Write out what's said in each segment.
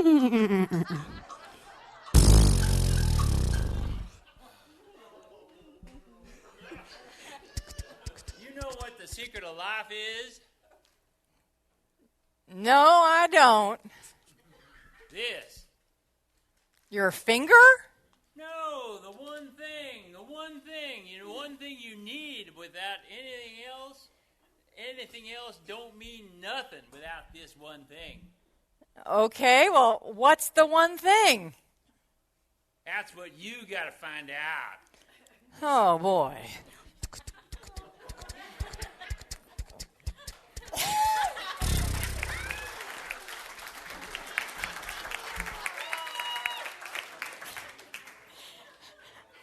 know what the secret of life is? No, I don't. This. Your finger? No, the one thing. The one thing. You know, one thing you need without anything else don't mean nothing without this one thing. Okay, well, what's the one thing? That's what you got to find out. Oh, boy.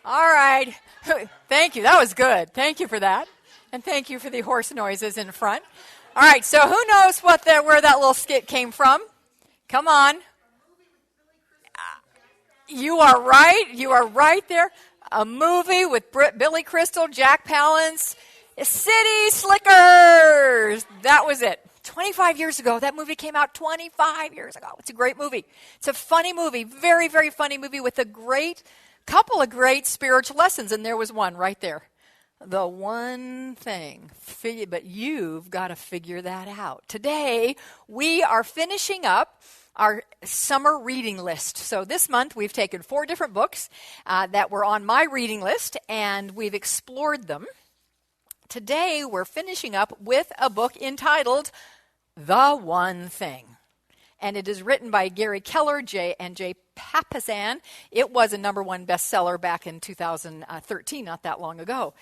All right. Thank you. That was good. Thank you for that. And thank you for the horse noises in front. All right, so who knows where that little skit came from? Come on. You are right. You are right there. A movie with Billy Crystal, Jack Palance, City Slickers. That was it. 25 years ago. That movie came out 25 years ago. It's a great movie. It's a funny movie. Very, very funny movie with a couple of great spiritual lessons. And there was one right there. The one thing. But you've got to figure that out. Today, we are finishing up our summer reading list. So this month, we've taken 4 different books that were on my reading list, and we've explored them. Today, we're finishing up with a book entitled The One Thing. And it is written by Gary Keller and J. Papasan. It was a #1 bestseller back in 2013, not that long ago.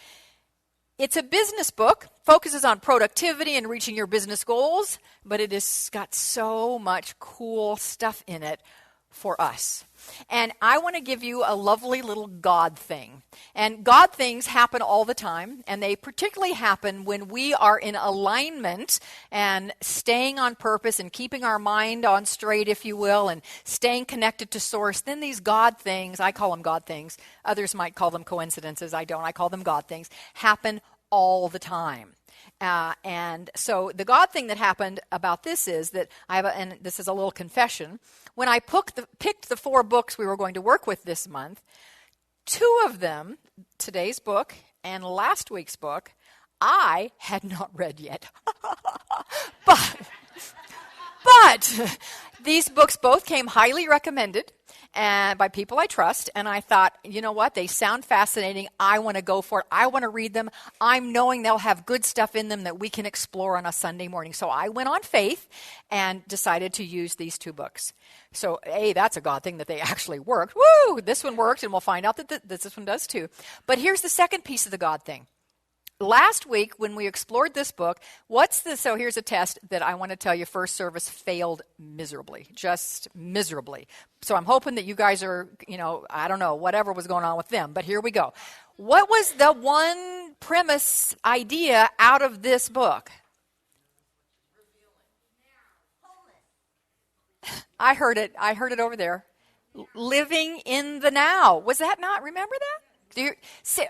It's a business book, focuses on productivity and reaching your business goals, but it has got so much cool stuff in it for us. And I want to give you a lovely little God thing. And God things happen all the time, and they particularly happen when we are in alignment and staying on purpose and keeping our mind on straight, if you will, and staying connected to source. Then these God things, I call them God things, others might call them coincidences, I don't, I call them God things, happen all the time. And so the God thing that happened about this is that and this is a little confession, when I picked the 4 books we were going to work with this month, 2 of them, today's book and last week's book, I had not read yet. But these books both came highly recommended and by people I trust, and I thought, you know what, they sound fascinating. I want to go for it. I want to read them. I'm knowing they'll have good stuff in them that we can explore on a Sunday morning. So I went on faith and decided to use these 2 books. So, that's a God thing that they actually worked. Woo! This one worked, and we'll find out that this one does too. But here's the second piece of the God thing. Last week, when we explored this book, so here's a test that I want to tell you, first service failed miserably, just miserably. So I'm hoping that you guys are, I don't know, whatever was going on with them, but here we go. What was the one premise idea out of this book? I heard it over there. Living in the now. Was that not? Remember that? Do you see?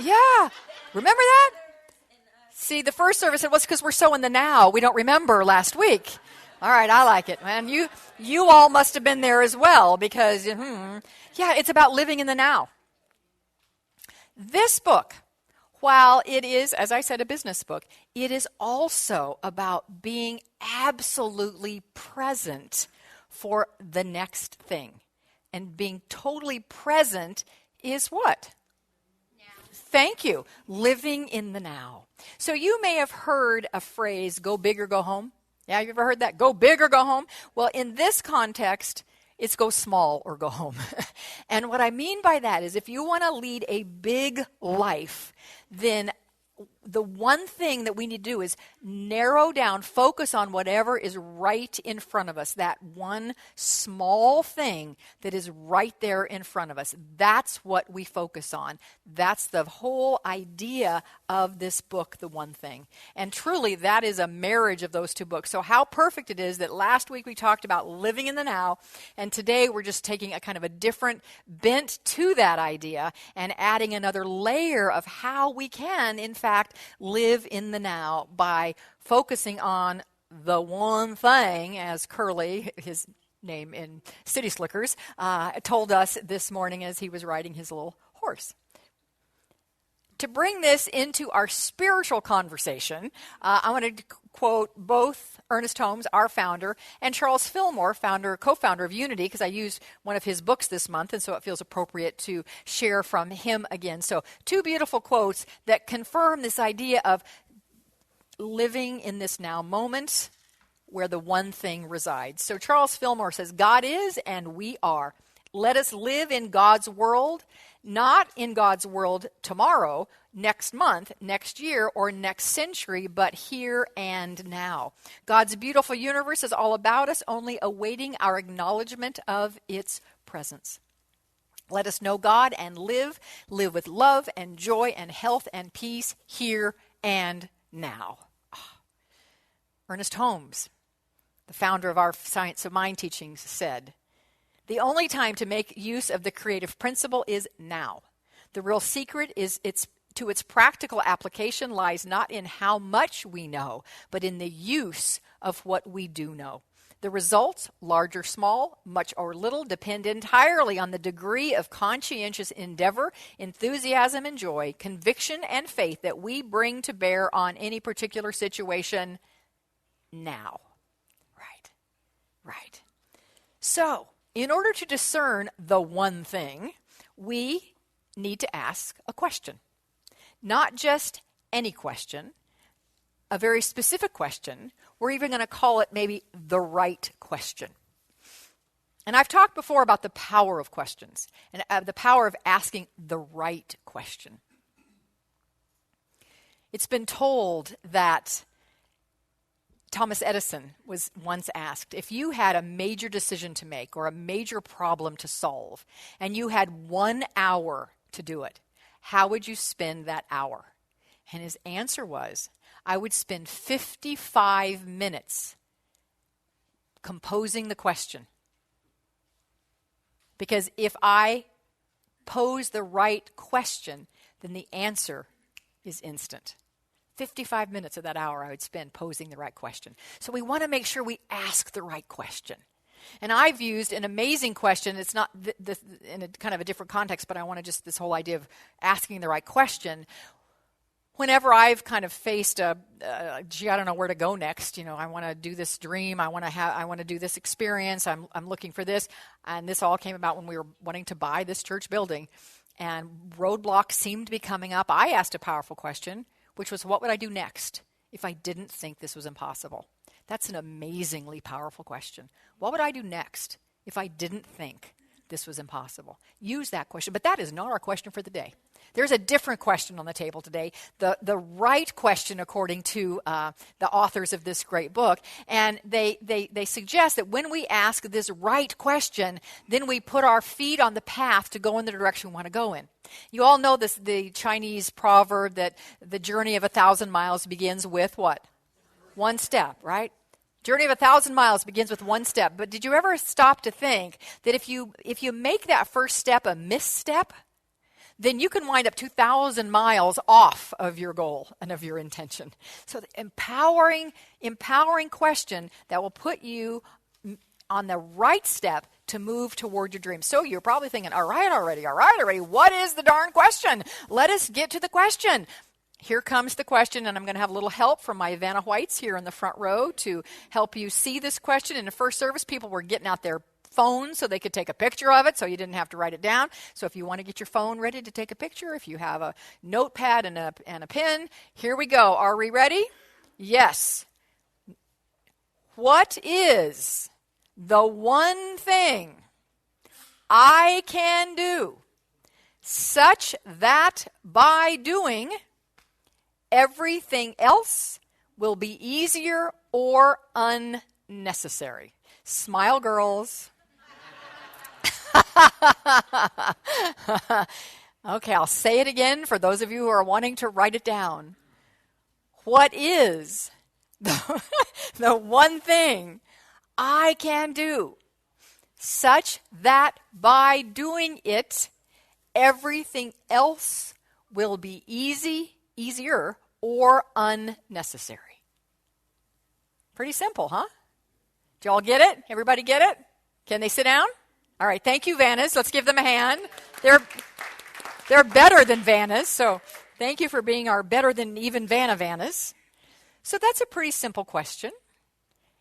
Yeah. Remember that? See, the first service, it was because we're so in the now. We don't remember last week. All right, I like it, man. You all must have been there as well because, it's about living in the now. This book, while it is, as I said, a business book, it is also about being absolutely present for the next thing. And being totally present is what? Thank you. Living in the now. So you may have heard a phrase, go big or go home. Yeah, you ever heard that? Go big or go home? Well, in this context, it's go small or go home. And what I mean by that is if you want to lead a big life, then the one thing that we need to do is narrow down, focus on whatever is right in front of us, that one small thing that is right there in front of us. That's what we focus on. That's the whole idea of this book, The One Thing. And truly, that is a marriage of those 2 books. So how perfect it is that last week we talked about living in the now, and today we're just taking a kind of a different bent to that idea and adding another layer of how we can, in fact, live in the now by focusing on the one thing, as Curly, his name in City Slickers, told us this morning as he was riding his little horse. To bring this into our spiritual conversation, I want to quote both Ernest Holmes, our founder, and Charles Fillmore, co-founder of Unity, because I used one of his books this month, and so it feels appropriate to share from him again. So 2 beautiful quotes that confirm this idea of living in this now moment where the one thing resides. So Charles Fillmore says, God is and we are. Let us live in God's world, not in God's world tomorrow, next month, next year, or next century, but here and now. God's beautiful universe is all about us, only awaiting our acknowledgement of its presence. Let us know God and live with love and joy and health and peace here and now. Ernest Holmes, the founder of our Science of Mind teachings, said, the only time to make use of the creative principle is now. The real secret is its practical application lies not in how much we know, but in the use of what we do know. The results, large or small, much or little, depend entirely on the degree of conscientious endeavor, enthusiasm and joy, conviction and faith that we bring to bear on any particular situation now. Right. So, in order to discern the one thing, we need to ask a question. Not just any question, a very specific question. We're even going to call it maybe the right question. And I've talked before about the power of questions and the power of asking the right question. It's been told that Thomas Edison was once asked, if you had a major decision to make or a major problem to solve, and you had 1 hour to do it, how would you spend that hour? And his answer was, I would spend 55 minutes composing the question. Because if I pose the right question, then the answer is instant. 55 minutes of that hour I would spend posing the right question. So we want to make sure we ask the right question. And I've used an amazing question. It's not in a kind of a different context, but I want to just this whole idea of asking the right question. Whenever I've kind of faced gee, I don't know where to go next. I want to do this dream. I want to do this experience. I'm looking for this. And this all came about when we were wanting to buy this church building. And roadblocks seemed to be coming up. I asked a powerful question, which was, what would I do next if I didn't think this was impossible? That's an amazingly powerful question. What would I do next if I didn't think this was impossible? Use that question. But that is not our question for the day. There's a different question on the table today, the right question according to the authors of this great book. And they suggest that when we ask this right question, then we put our feet on the path to go in the direction we want to go in. You all know the Chinese proverb that the journey of 1,000 miles begins with what? One step, right? Journey of 1,000 miles begins with one step. But did you ever stop to think that if you make that first step a misstep, then you can wind up 2,000 miles off of your goal and of your intention. So the empowering question that will put you on the right step to move toward your dream. So you're probably thinking, all right already, what is the darn question? Let us get to the question. Here comes the question, and I'm going to have a little help from my Vanna Whites here in the front row to help you see this question. In the first service, people were getting out their phones so they could take a picture of it so you didn't have to write it down. So if you want to get your phone ready to take a picture, if you have a notepad and a pen, here we go. Are we ready? Yes. What is the one thing I can do such that by doing everything else will be easier or unnecessary? Smile, girls. Okay, I'll say it again for those of you who are wanting to write it down. What is the one thing I can do such that by doing it, everything else will be easier, or unnecessary? Pretty simple, huh? Did y'all get it? Everybody get it? Can they sit down? All right, thank you, Vannas. Let's give them a hand. They're better than Vannas, so thank you for being our better than even Vannas. So that's a pretty simple question.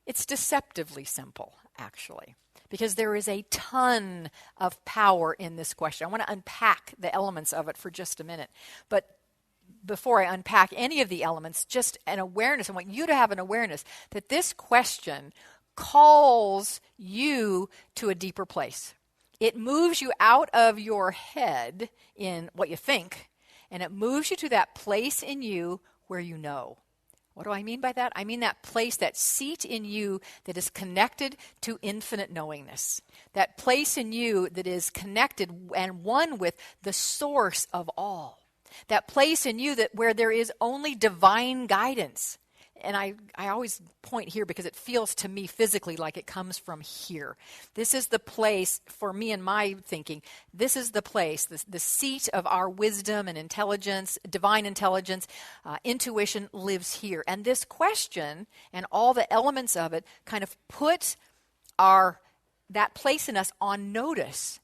It's deceptively simple, actually, because there is a ton of power in this question. I want to unpack the elements of it for just a minute. But before I unpack any of the elements, just an awareness. I want you to have an awareness that this question calls you to a deeper place. It moves you out of your head in what you think, and it moves you to that place in you where you know. What do I mean by that? I mean that place, that seat in you that is connected to infinite knowingness. That place in you that is connected and one with the source of all. That place in you that where there is only divine guidance. And I always point here because it feels to me physically like it comes from here. This is the place, for me and my thinking, this is the place, the seat of our wisdom and intelligence, divine intelligence, intuition lives here. And this question and all the elements of it kind of put that place in us on notice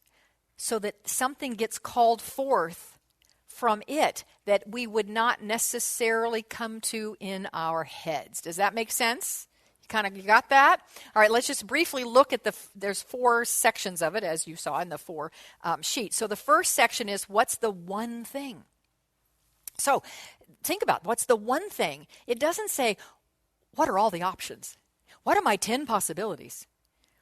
so that something gets called forth from it that we would not necessarily come to in our heads. Does that make sense? You got that? All right, let's just briefly look at there's 4 sections of it, as you saw in the 4 sheets. So the first section is, what's the one thing? So think about what's the one thing. It doesn't say, what are all the options? What are my 10 possibilities?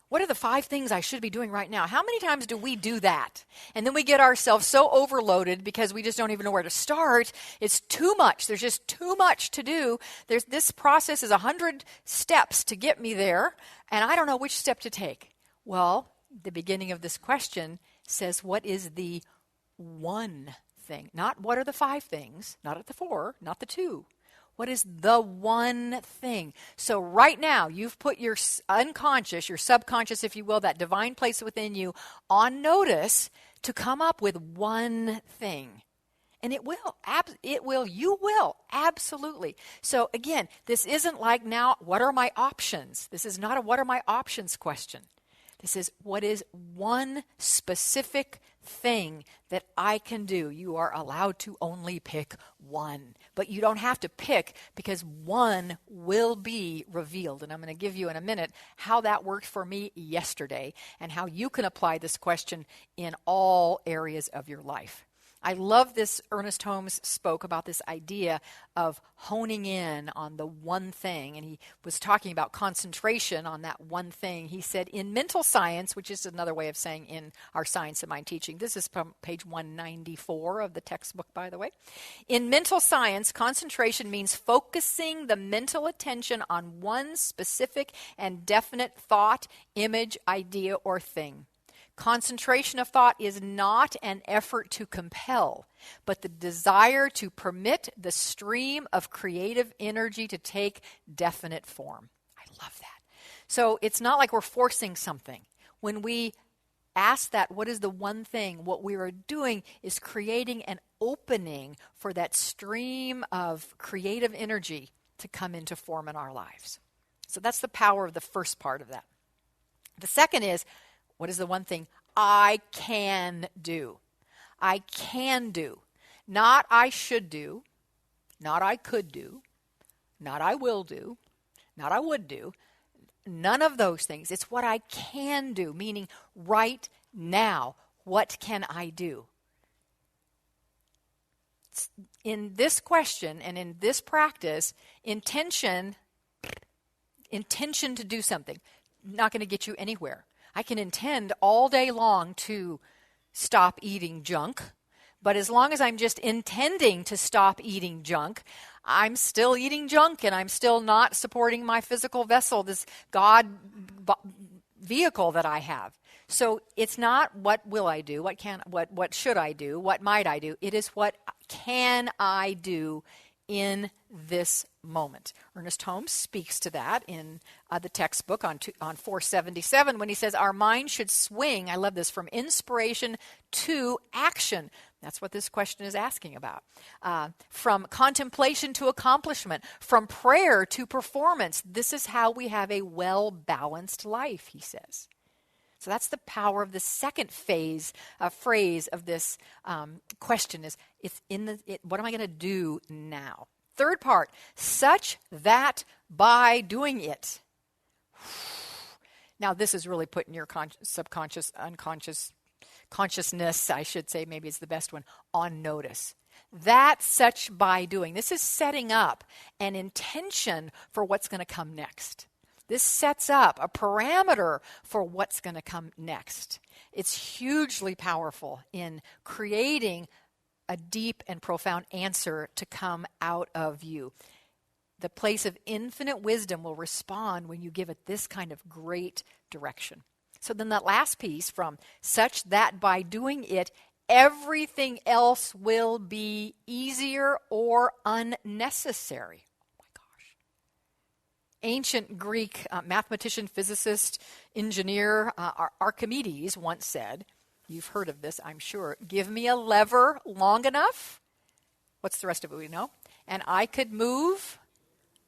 What are the 5 things I should be doing right now? How many times do we do that? And then we get ourselves so overloaded because we just don't even know where to start. It's too much. There's just too much to do. This process is 100 steps to get me there, and I don't know which step to take. Well, the beginning of this question says, what is the one thing? Not what are the 5 things, not at the 4, not the 2. What is the one thing? So right now, you've put your unconscious, your subconscious, if you will, that divine place within you on notice to come up with one thing. And it will, you will, absolutely. So again, this isn't like now, what are my options? This is not a what are my options question. This is what is one specific thing that I can do. You are allowed to only pick one. But you don't have to pick because one will be revealed. And I'm going to give you in a minute how that worked for me yesterday and how you can apply this question in all areas of your life. I love this. Ernest Holmes spoke about this idea of honing in on the one thing, and he was talking about concentration on that one thing. He said, in mental science, which is another way of saying in our Science of Mind teaching, this is from page 194 of the textbook, by the way. In mental science, concentration means focusing the mental attention on one specific and definite thought, image, idea, or thing. Concentration of thought is not an effort to compel, but the desire to permit the stream of creative energy to take definite form. I love that. So it's not like we're forcing something. When we ask that, what is the one thing, what we are doing is creating an opening for that stream of creative energy to come into form in our lives. So that's the power of the first part of that. The second is, what is the one thing I can do? I can do. Not I should do. Not I could do. Not I will do. Not I would do. None of those things. It's what I can do, meaning right now. What can I do? In this question and in this practice, intention to do something, not going to get you anywhere. I can intend all day long to stop eating junk, but as long as I'm just intending to stop eating junk, I'm still eating junk and I'm still not supporting my physical vessel, this God vehicle that I have. So it's not what will I do, what should I do, what might I do. It is what can I do in this moment. Ernest Holmes speaks to that in the textbook on 477 when he says our mind should swing, I love this, from inspiration to action That's what this question is asking about. From contemplation to accomplishment, from prayer to performance, this is how we have a well-balanced life, he says. So that's the power of the second phrase of this question is, what am I going to do now? Third part, such that by doing it. Now this is really putting your subconscious, unconscious, consciousness, I should say, maybe it's the best one, on notice. That such by doing. This is setting up an intention for what's going to come next. This sets up a parameter for what's going to come next. It's hugely powerful in creating a deep and profound answer to come out of you. The place of infinite wisdom will respond when you give it this kind of great direction. So then that last piece, from such that by doing it, everything else will be easier or unnecessary. Oh my gosh. Ancient Greek mathematician, physicist, engineer Archimedes once said, you've heard of this, I'm sure, give me a lever long enough, what's the rest of it we know? And I could move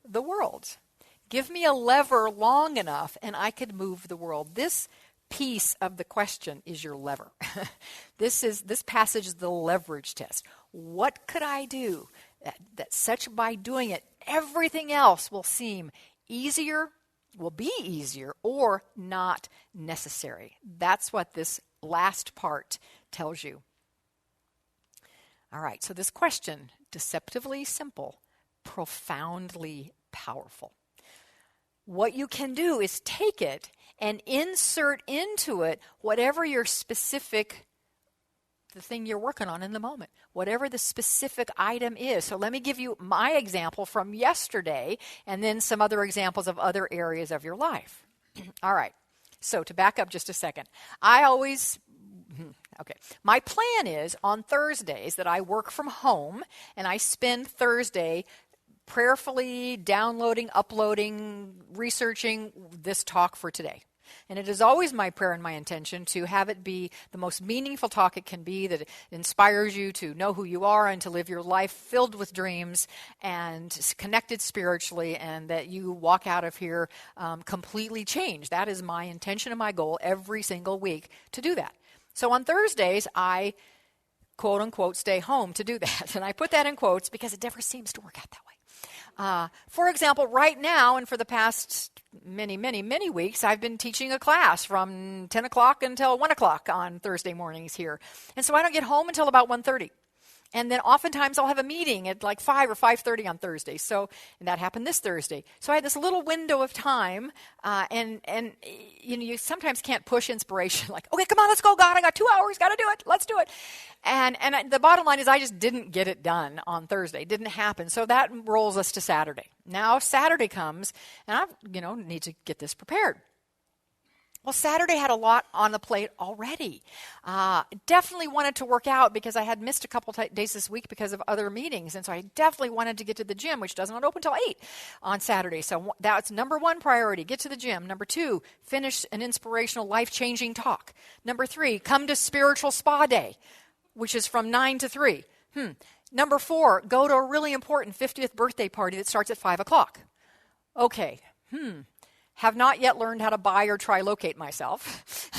the world. Give me a lever long enough and I could move the world. This piece of the question is your lever. This passage is the leverage test. What could I do that such by doing it, everything else will seem easier, will be easier, or not necessary? That's what this last part tells you. All right, so this question, deceptively simple, profoundly powerful. What you can do is take it and insert into it whatever your specific, the thing you're working on in the moment, whatever the specific item is. So let me give you my example from yesterday and then some other examples of other areas of your life. All right, so to back up just a second, my plan is on Thursdays that I work from home and I spend Thursday prayerfully downloading, uploading, researching this talk for today. And it is always my prayer and my intention to have it be the most meaningful talk it can be, that it inspires you to know who you are and to live your life filled with dreams and connected spiritually, and that you walk out of here completely changed. That is my intention and my goal every single week, to do that. So on Thursdays, I quote unquote stay home to do that. And I put that in quotes because it never seems to work out that way. For example, right now and for the past many weeks, I've been teaching a class from 10 o'clock until 1 o'clock on Thursday mornings here. And so I don't get home until about 1:30. And then oftentimes I'll have a meeting at like 5 or 5:30 on Thursday. So, and that happened this Thursday. So I had this little window of time, and you sometimes can't push inspiration. Like, okay, come on, let's go, God. I got 2 hours. Got to do it. Let's do it. And the bottom line is I just didn't get it done on Thursday. It didn't happen. So that rolls us to Saturday. Now Saturday comes, and I need to get this prepared. Well, Saturday had a lot on the plate already. Definitely wanted to work out because I had missed a couple days this week because of other meetings. And so I definitely wanted to get to the gym, which doesn't open until 8 on Saturday. So that's number one priority, get to the gym. Number 2, finish an inspirational, life-changing talk. Number 3, come to Spiritual Spa Day, which is from 9 to 3. Number 4, go to a really important 50th birthday party that starts at 5 o'clock. Okay, have not yet learned how to buy or trilocate myself.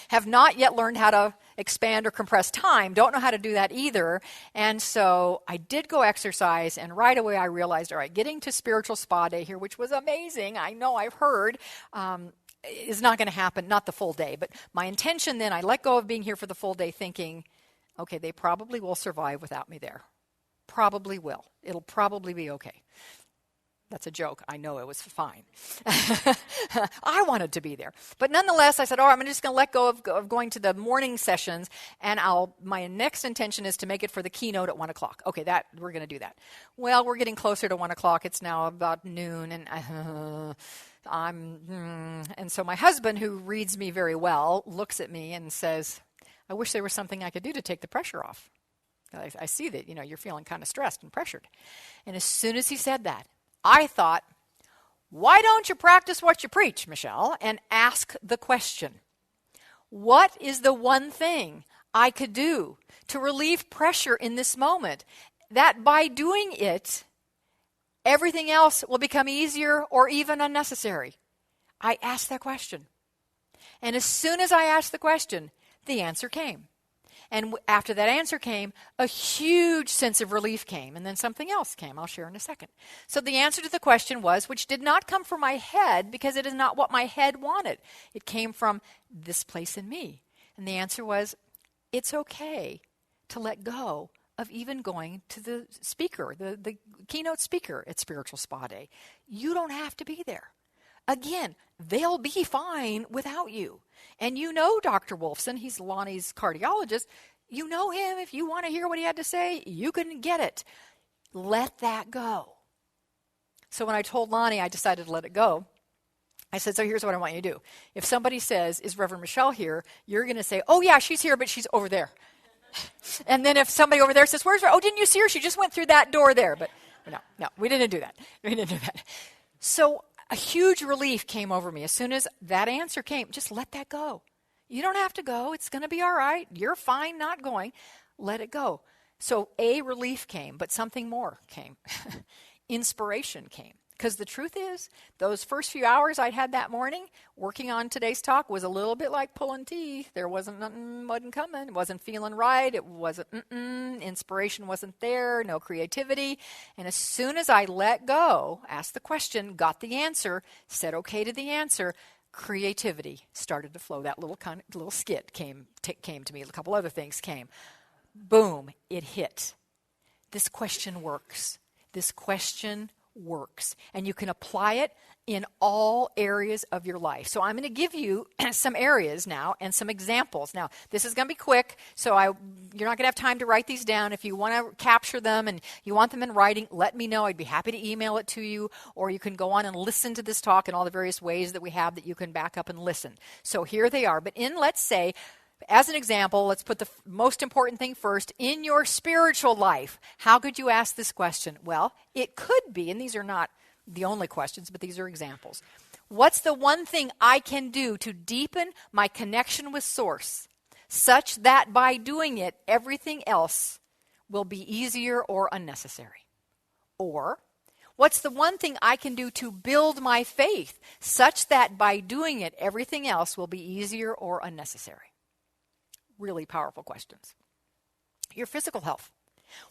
Have not yet learned how to expand or compress time. Don't know how to do that either. And so I did go exercise, and right away I realized, all right, getting to Spiritual Spa Day here, which was amazing, I know, I've heard, is not going to happen, not the full day. But my intention then, I let go of being here for the full day thinking, okay, they probably will survive without me there. Probably will. It'll probably be okay. That's a joke. I know it was fine. I wanted to be there. But nonetheless, I said, all right, I'm just going to let go of going to the morning sessions, and my next intention is to make it for the keynote at 1 o'clock. Okay, we're going to do that. Well, we're getting closer to 1 o'clock. It's now about noon, and and so my husband, who reads me very well, looks at me and says, I wish there was something I could do to take the pressure off. I see that, you're feeling kind of stressed and pressured. And as soon as he said that, I thought, why don't you practice what you preach, Michele, and ask the question, what is the one thing I could do to relieve pressure in this moment, that by doing it, everything else will become easier or even unnecessary? I asked that question. And as soon as I asked the question, the answer came. And after that answer came, a huge sense of relief came, and then something else came. I'll share in a second. So the answer to the question was, which did not come from my head, because it is not what my head wanted. It came from this place in me. And the answer was, it's okay to let go of even going to the speaker, the keynote speaker at Spiritual Spa Day. You don't have to be there. Again, they'll be fine without you. And you know Dr. Wolfson, he's Lonnie's cardiologist. You know him. If you want to hear what he had to say, you can get it. Let that go. So when I told Lonnie I decided to let it go, I said, so here's what I want you to do. If somebody says, is Reverend Michele here? You're going to say, oh yeah, she's here, but she's over there. And then if somebody over there says, where's her? Oh, didn't you see her? She just went through that door there. But no, we didn't do that. We didn't do that. So a huge relief came over me. As soon as that answer came, just let that go. You don't have to go. It's going to be all right. You're fine not going. Let it go. So a relief came, but something more came. Inspiration came. Because the truth is, those first few hours I'd had that morning working on today's talk was a little bit like pulling teeth. There wasn't coming. It wasn't feeling right. It wasn't, inspiration wasn't there, no creativity. And as soon as I let go, asked the question, got the answer, said okay to the answer, creativity started to flow. That little skit came to me. A couple other things came. Boom, it hit. This question works. This question works, and you can apply it in all areas of your life. So I'm going to give you some areas now and some examples. Now, this is going to be quick, so you're not going to have time to write these down. If you want to capture them and you want them in writing, let me know. I'd be happy to email it to you, or you can go on and listen to this talk in all the various ways that we have that you can back up and listen. So here they are. But let's say, as an example, let's put the most important thing first. In your spiritual life, how could you ask this question? Well, it could be, and these are not the only questions, but these are examples. What's the one thing I can do to deepen my connection with Source, such that by doing it, everything else will be easier or unnecessary? Or, what's the one thing I can do to build my faith, such that by doing it, everything else will be easier or unnecessary? Really powerful questions. Your physical health.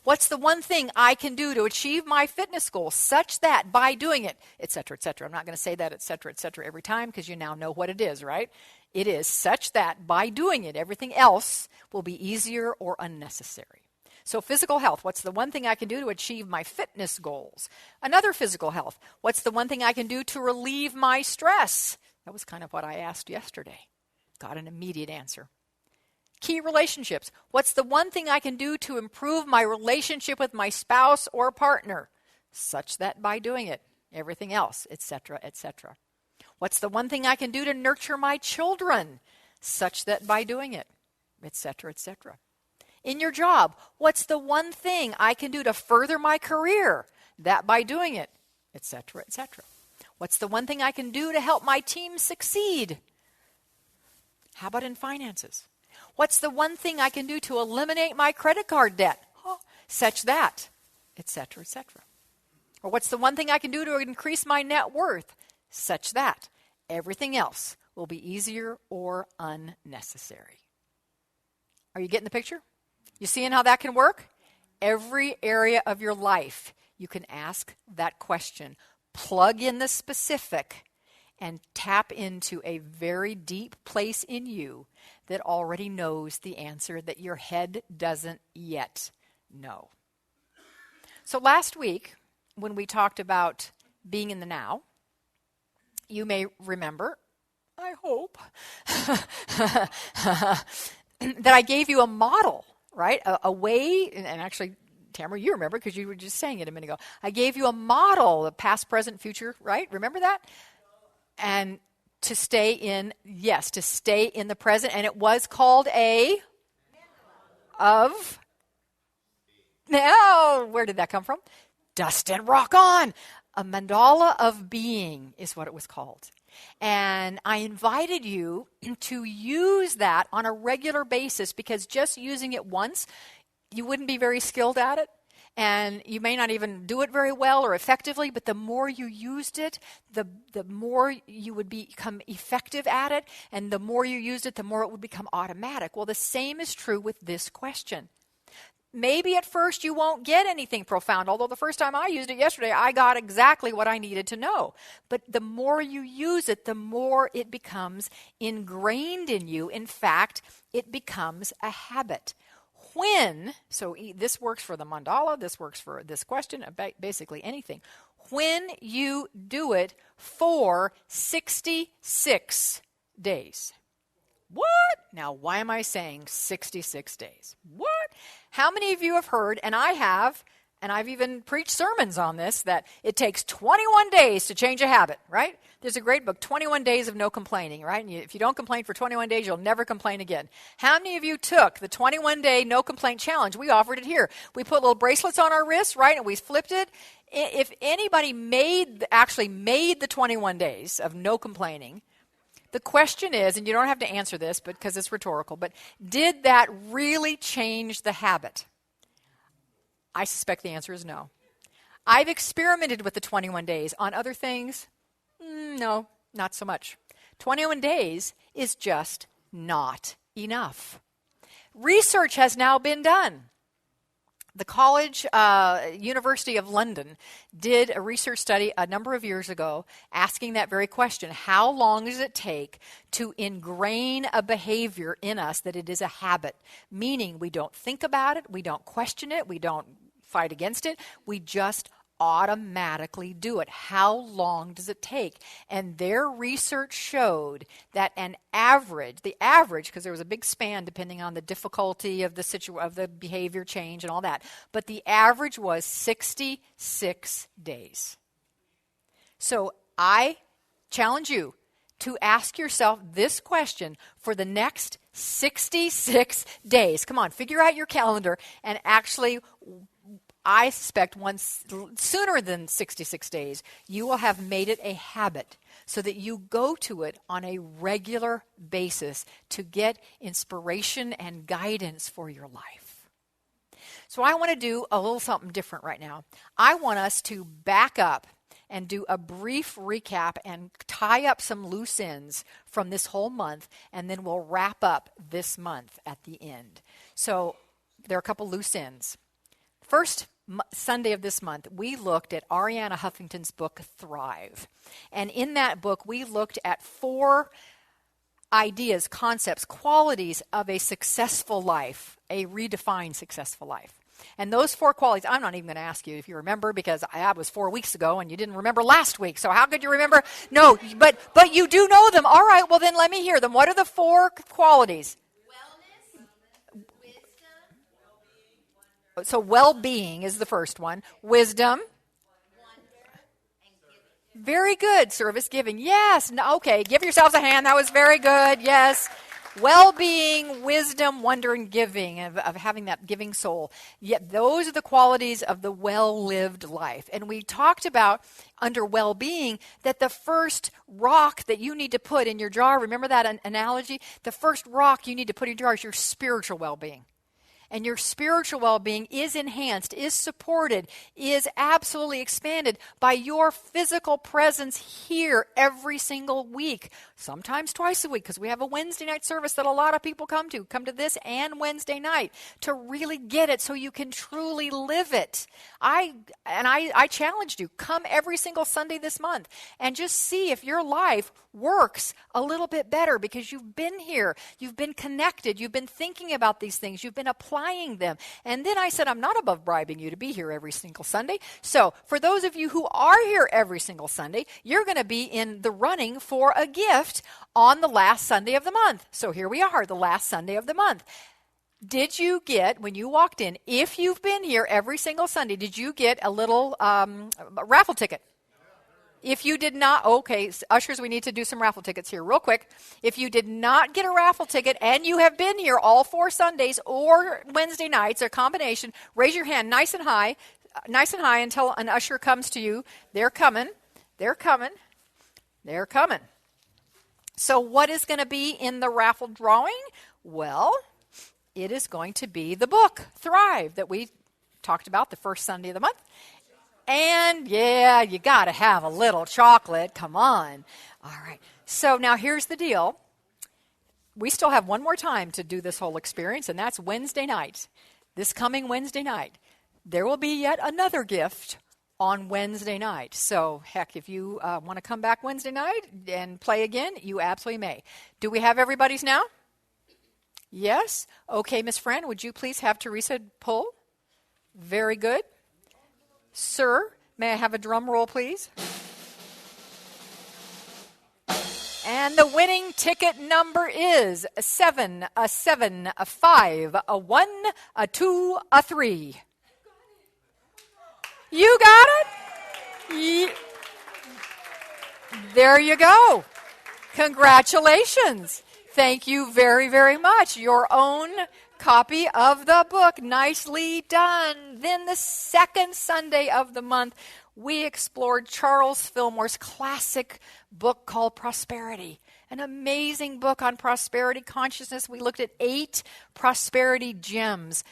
What's the one thing I can do to achieve my fitness goals such that by doing it, et cetera, et cetera. I'm not going to say that, et cetera, every time because you now know what it is, right? It is such that by doing it, everything else will be easier or unnecessary. So physical health, what's the one thing I can do to achieve my fitness goals? Another physical health, what's the one thing I can do to relieve my stress? That was kind of what I asked yesterday. Got an immediate answer. Key relationships. What's the one thing I can do to improve my relationship with my spouse or partner, such that by doing it, everything else, etc., etc. What's the one thing I can do to nurture my children, such that by doing it, etc., etc. In your job, what's the one thing I can do to further my career, that by doing it, etc., etc. What's the one thing I can do to help my team succeed? How about in finances? What's the one thing I can do to eliminate my credit card debt, such that, etc., etc. Or what's the one thing I can do to increase my net worth, such that everything else will be easier or unnecessary? Are you getting the picture? You seeing how that can work? Every area of your life, you can ask that question. Plug in the specific and tap into a very deep place in you that already knows the answer that your head doesn't yet know. So last week, when we talked about being in the now, you may remember, I hope, that I gave you a model, right? A way, and actually, Tamara, you remember because you were just saying it a minute ago. I gave you a model, the past, present, future, right? Remember that? And to stay in the present. And it was called now, where did that come from? Dust and rock on. A mandala of being is what it was called. And I invited you to use that on a regular basis, because just using it once, you wouldn't be very skilled at it. And you may not even do it very well or effectively, but the more you used it, the more you would become effective at it. And the more you used it, the more it would become automatic. Well, the same is true with this question. Maybe at first you won't get anything profound, although the first time I used it yesterday, I got exactly what I needed to know. But the more you use it, the more it becomes ingrained in you. In fact, it becomes a habit. So this works for the mandala, this works for this question, basically anything. When you do it for 66 days. What? Now, why am I saying 66 days? What? How many of you have heard, and I have, and I've even preached sermons on this, that it takes 21 days to change a habit, right? There's a great book, 21 Days of No Complaining, right? And if you don't complain for 21 days, you'll never complain again. How many of you took the 21-day no complaint challenge? We offered it here. We put little bracelets on our wrists, right? And we flipped it. If anybody actually made the 21 days of no complaining, the question is, and you don't have to answer this because it's rhetorical, but did that really change the habit? I suspect the answer is no. I've experimented with the 21 days. On other things, no, not so much. 21 days is just not enough. Research has now been done. The University of London did a research study a number of years ago asking that very question. How long does it take to ingrain a behavior in us that it is a habit? Meaning we don't think about it, we don't question it, we don't fight against it, we just automatically do it. How long does it take? And their research showed that the average, because there was a big span depending on the difficulty of the behavior change and all that, but the average was 66 days. So I challenge you to ask yourself this question for the next 66 days. Come on, figure out your calendar and actually, I suspect sooner than 66 days, you will have made it a habit so that you go to it on a regular basis to get inspiration and guidance for your life. So I want to do a little something different right now. I want us to back up and do a brief recap and tie up some loose ends from this whole month, and then we'll wrap up this month at the end. So there are a couple loose ends. First Sunday of this month, we looked at Arianna Huffington's book, Thrive. And in that book, we looked at 4 ideas, concepts, qualities of a successful life, a redefined successful life. And those 4 qualities, I'm not even going to ask you if you remember, because that was 4 weeks ago and you didn't remember last week. So how could you remember? No, but you do know them. All right, well then let me hear them. What are the 4 qualities? So well-being is the first one. Wisdom. Very good. Service giving. Yes. No, okay. Give yourselves a hand. That was very good. Yes. Well-being, wisdom, wonder, and giving, of having that giving soul. Yet those are the qualities of the well-lived life. And we talked about, under well-being, that the first rock that you need to put in your jar, remember that analogy? The first rock you need to put in your jar is your spiritual well-being. And your spiritual well-being is enhanced, is supported, is absolutely expanded by your physical presence here every single week, sometimes twice a week, because we have a Wednesday night service that a lot of people come to this and Wednesday night to really get it so you can truly live it. I challenged you, come every single Sunday this month and just see if your life works a little bit better, because you've been here, you've been connected, you've been thinking about these things, you've been applying them. And then I said, I'm not above bribing you to be here every single Sunday. So for those of you who are here every single Sunday, you're going to be in the running for a gift on the last Sunday of the month. So here we are, the last Sunday of the month. Did you get, when you walked in, if you've been here every single Sunday, did you get a little raffle ticket? If you did not, okay, ushers, we need to do some raffle tickets here real quick. If you did not get a raffle ticket and you have been here all 4 Sundays or Wednesday nights, a combination, raise your hand nice and high until an usher comes to you. They're coming. They're coming. They're coming. So what is going to be in the raffle drawing? Well, it is going to be the book, Thrive, that we talked about the first Sunday of the month. And yeah, you got to have a little chocolate. Come on. All right. So now here's the deal. We still have one more time to do this whole experience, and that's Wednesday night. This coming Wednesday night. There will be yet another gift on Wednesday night. So, heck, if you want to come back Wednesday night and play again, you absolutely may. Do we have everybody's now? Yes? Okay, Miss Fran, would you please have Teresa pull? Very good. Sir, may I have a drum roll, please? And the winning ticket number is 7, a 7, a 5, a 1, a 2, a 3. You got it? There you go. Congratulations. Thank you very, very much. Your own copy of the book. Nicely done. Then the second Sunday of the month, we explored Charles Fillmore's classic book called Prosperity. An amazing book on prosperity consciousness. We looked at 8 prosperity gems,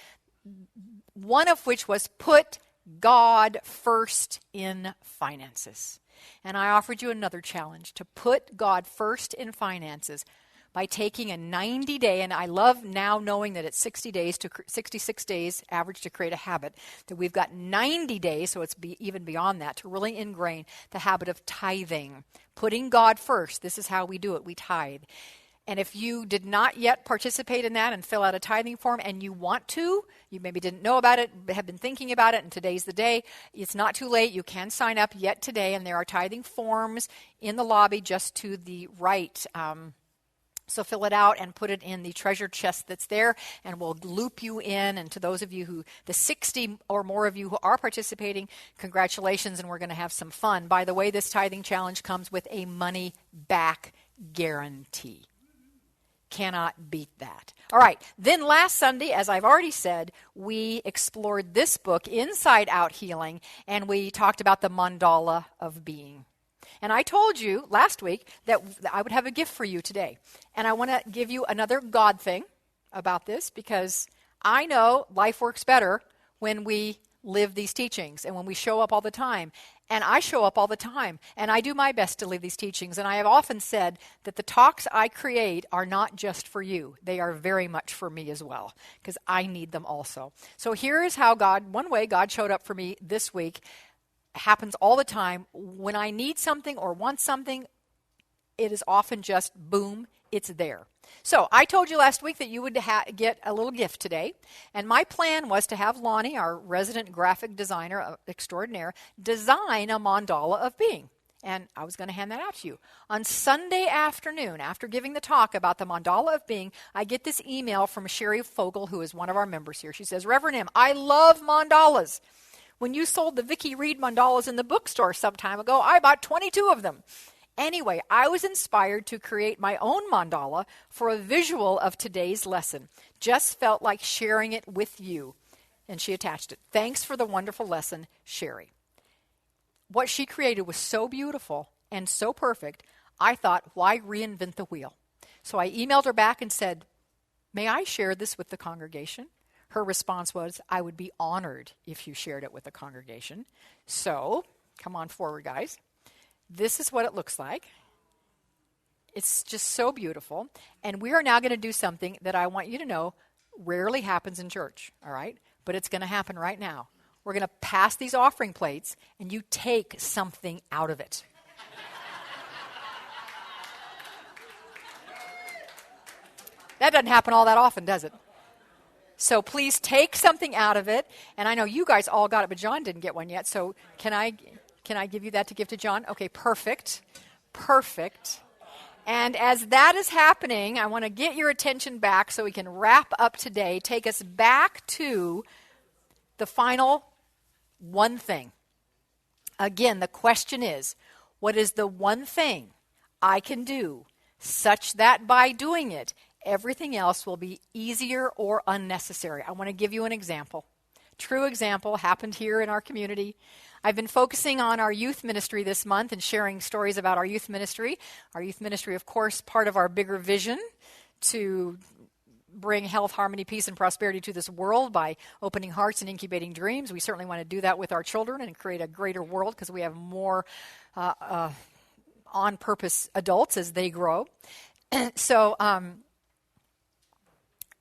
one of which was put God first in finances. And I offered you another challenge, to put God first in finances by taking a 90-day, and I love now knowing that it's 66 days average to create a habit, that we've got 90 days, so it's even beyond that, to really ingrain the habit of tithing, putting God first. This is how we do it. We tithe. And if you did not yet participate in that and fill out a tithing form and you want to, you maybe didn't know about it, have been thinking about it, and today's the day, it's not too late. You can sign up yet today, and there are tithing forms in the lobby just to the right. So fill it out and put it in the treasure chest that's there, and we'll loop you in. And to those of you who, the 60 or more of you who are participating, congratulations, and we're going to have some fun. By the way, this tithing challenge comes with a money-back guarantee. Cannot beat that. All right, then last Sunday, as I've already said, we explored this book, Inside Out Healing, and we talked about the mandala of being. And I told you last week that I would have a gift for you today. And I want to give you another God thing about this, because I know life works better when we live these teachings and when we show up all the time. And I show up all the time, and I do my best to live these teachings. And I have often said that the talks I create are not just for you. They are very much for me as well, because I need them also. So here is how one way God showed up for me this week. Happens all the time. When I need something or want something, it is often just boom, it's there. So I told you last week that you would get a little gift today, and my plan was to have Lonnie, our resident graphic designer extraordinaire, design a mandala of being. And I was going to hand that out to you. On Sunday afternoon, after giving the talk about the mandala of being, I get this email from Sherry Fogel, who is one of our members here. She says, Reverend M, I love mandalas. When you sold the Vicki Reed mandalas in the bookstore some time ago, I bought 22 of them. Anyway, I was inspired to create my own mandala for a visual of today's lesson. Just felt like sharing it with you. And she attached it. Thanks for the wonderful lesson, Sherry. What she created was so beautiful and so perfect, I thought, why reinvent the wheel? So I emailed her back and said, may I share this with the congregation? Her response was, I would be honored if you shared it with the congregation. So, come on forward, guys. This is what it looks like. It's just so beautiful. And we are now going to do something that I want you to know rarely happens in church, all right? But it's going to happen right now. We're going to pass these offering plates, and you take something out of it. That doesn't happen all that often, does it? So please take something out of it. And I know you guys all got it, but John didn't get one yet. So can I give you that to give to John? Okay, perfect. Perfect. And as that is happening, I want to get your attention back so we can wrap up today. Take us back to the final one thing. Again, the question is, what is the one thing I can do such that by doing it, everything else will be easier or unnecessary? I want to give you an example. True example, happened here in our community. I've been focusing on our youth ministry this month and sharing stories about our youth ministry. Our youth ministry, of course, part of our bigger vision to bring health, harmony, peace, and prosperity to this world by opening hearts and incubating dreams. We certainly want to do that with our children and create a greater world because we have more on-purpose adults as they grow. So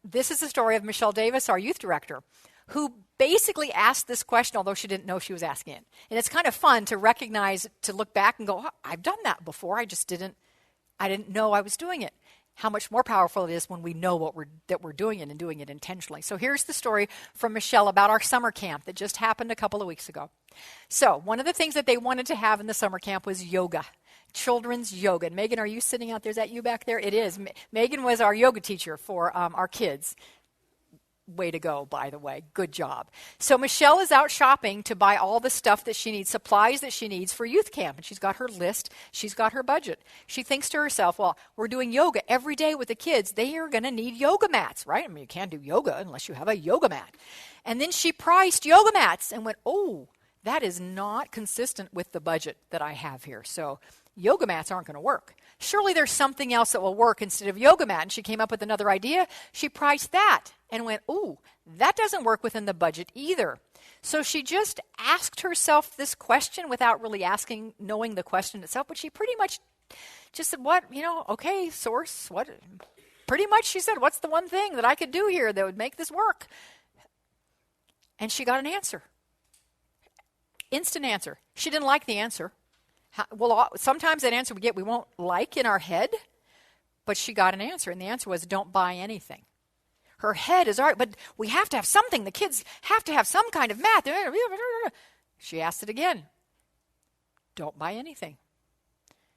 this is the story of Michele Davis, our youth director, who basically asked this question, although she didn't know she was asking it. And it's kind of fun to recognize, to look back and go, oh, I've done that before. I didn't know I was doing it. How much more powerful it is when we know that we're doing it and doing it intentionally. So here's the story from Michele about our summer camp that just happened a couple of weeks ago. So one of the things that they wanted to have in the summer camp was yoga, children's yoga. And Megan, are you sitting out there? Is that you back there? It is. Megan was our yoga teacher for our kids. Way to go, by the way. Good job. So Michele is out shopping to buy all the stuff that she needs, supplies that she needs for youth camp. And she's got her list. She's got her budget. She thinks to herself, well, we're doing yoga every day with the kids. They are going to need yoga mats, right? I mean, you can't do yoga unless you have a yoga mat. And then she priced yoga mats and went, oh, that is not consistent with the budget that I have here. So yoga mats aren't going to work. Surely there's something else that will work instead of yoga mat. And she came up with another idea. She priced that and went, ooh, that doesn't work within the budget either. So she just asked herself this question without really knowing the question itself, but she pretty much just said, okay, source, what? Pretty much she said, what's the one thing that I could do here that would make this work? And she got an answer. Instant answer. She didn't like the answer. Well, sometimes that answer we won't like in our head, but she got an answer, and the answer was don't buy anything. Her head is, all right, but we have to have something. The kids have to have some kind of math. She asked it again. Don't buy anything.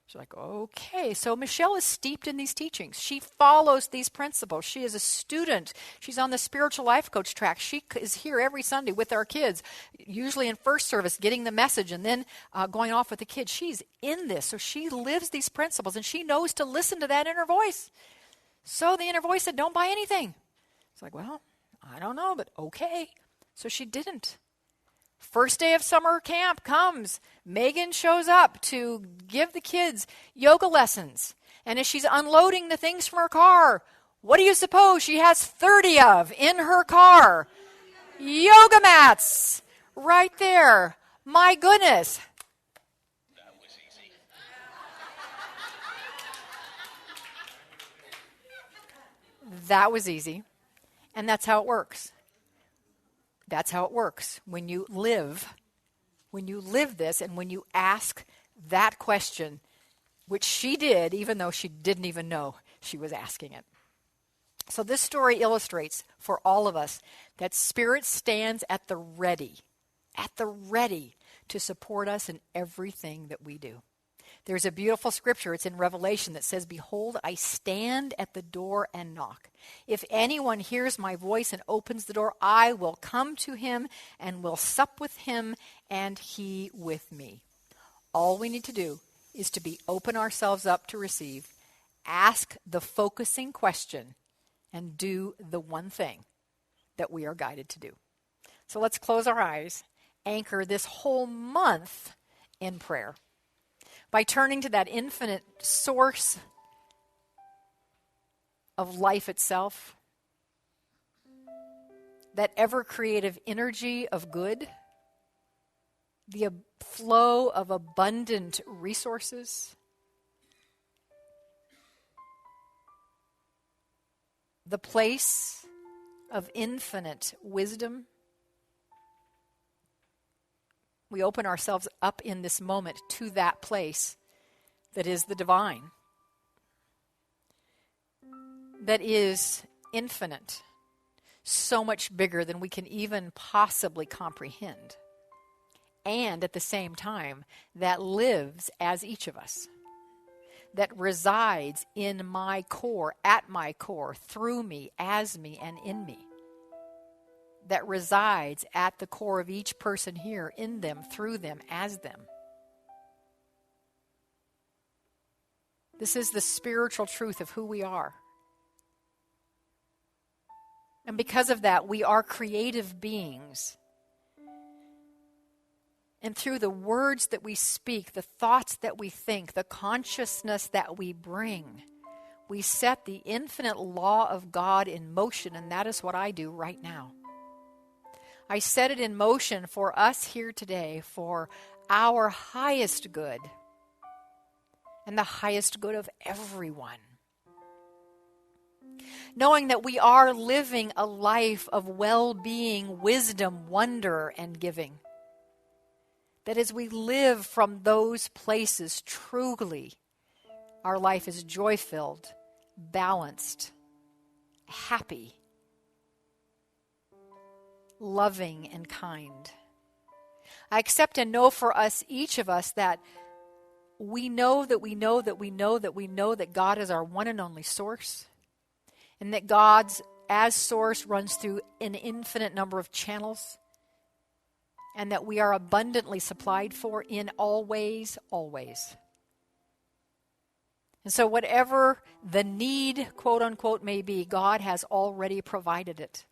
She's like, okay. So Michele is steeped in these teachings. She follows these principles. She is a student. She's on the spiritual life coach track. She is here every Sunday with our kids, usually in first service, getting the message and then going off with the kids. She's in this. So she lives these principles, and she knows to listen to that inner voice. So the inner voice said, don't buy anything. It's like, well, I don't know, but okay. So she didn't. First day of summer camp comes. Megan shows up to give the kids yoga lessons. And as she's unloading the things from her car, what do you suppose she has 30 of in her car? Yoga mats. Right there. My goodness. That was easy. That was easy. And that's how it works. That's how it works. When you live this, and when you ask that question, which she did, even though she didn't even know she was asking it. So this story illustrates for all of us that Spirit stands at the ready to support us in everything that we do. There's a beautiful scripture, it's in Revelation, that says, behold, I stand at the door and knock. If anyone hears my voice and opens the door, I will come to him and will sup with him and he with me. All we need to do is to open ourselves up to receive, ask the focusing question, and do the one thing that we are guided to do. So let's close our eyes, anchor this whole month in prayer by turning to that infinite source of life itself, that ever-creative energy of good, the flow of abundant resources, the place of infinite wisdom. We open ourselves up in this moment to that place that is the divine, that is infinite, so much bigger than we can even possibly comprehend, and at the same time, that lives as each of us, that resides in my core, at my core, through me, as me, and in me. That resides at the core of each person here, in them, through them, as them. This is the spiritual truth of who we are. And because of that, we are creative beings And through the words that we speak, the thoughts that we think, the consciousness that we bring, we set the infinite law of God in motion, and that is what I do right now. I set it in motion for us here today for our highest good and the highest good of everyone. Knowing that we are living a life of well-being, wisdom, wonder, and giving. That as we live from those places, truly, our life is joy-filled, balanced, happy, loving, and kind. I accept and know for us, each of us, that we know that we know that we know that we know that God is our one and only source, and that God's as source runs through an infinite number of channels, and that we are abundantly supplied for in all ways, always. And so whatever the need, quote unquote, may be, God has already provided it.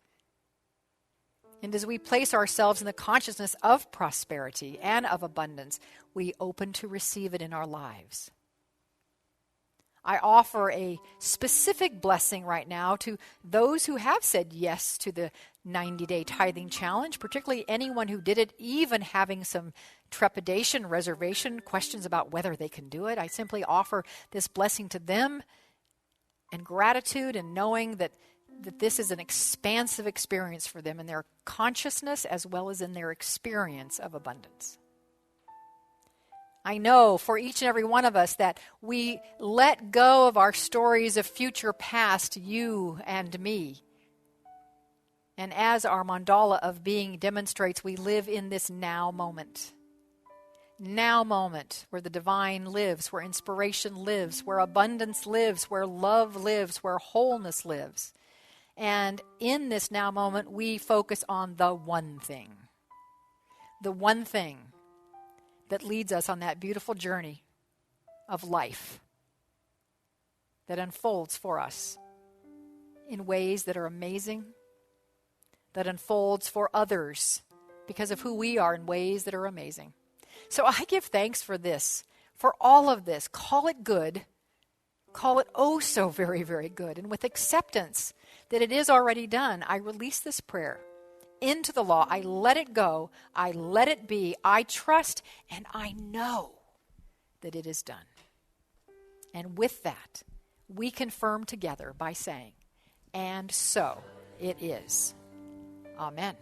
And as we place ourselves in the consciousness of prosperity and of abundance, we open to receive it in our lives. I offer a specific blessing right now to those who have said yes to the 90-day tithing challenge, particularly anyone who did it, even having some trepidation, reservation, questions about whether they can do it. I simply offer this blessing to them and gratitude and knowing that this is an expansive experience for them in their consciousness as well as in their experience of abundance. I know for each and every one of us that we let go of our stories of future past, you and me. And as our mandala of being demonstrates, we live in this now moment. Now moment where the divine lives, where inspiration lives, where abundance lives, where love lives, where wholeness lives. And in this now moment, we focus on the one thing. The one thing that leads us on that beautiful journey of life that unfolds for us in ways that are amazing, that unfolds for others because of who we are in ways that are amazing. So I give thanks for this, for all of this. Call it good. Call it oh so very, very good. And with acceptance that it is already done, I release this prayer into the law. I let it go. I let it be. I trust and I know that it is done. And with that, we confirm together by saying, and so it is. Amen.